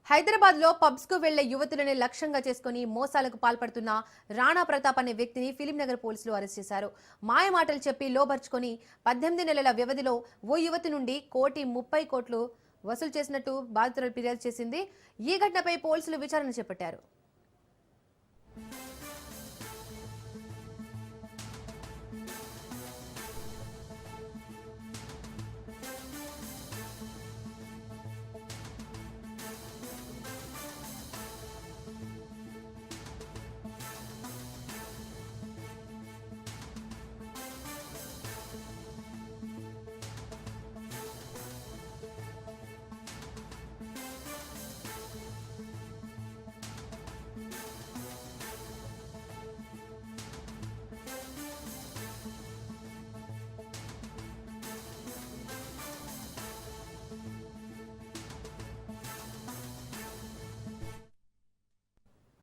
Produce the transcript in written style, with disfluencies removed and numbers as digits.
హైదరాబాద్ లో పబ్స్ కు వెళ్లే యువతులని లక్ష్యంగా చేసుకుని మోసాలకు పాల్పడుతున్న రాణా ప్రతాప్ అనే వ్యక్తిని ఫిలింనగర్ పోలీసులు అరెస్ట్ చేశారు. మాయ మాటలు చెప్పి లోబర్చుకొని 18 నెలల వ్యవధిలో ఓ యువతి నుండి 1,30,00,00,000 వసూలు చేసినట్టు బాధితురాలు ఫిర్యాదు చేసింది. ఈ ఘటనపై పోలీసులు విచారణ చేపట్టారు.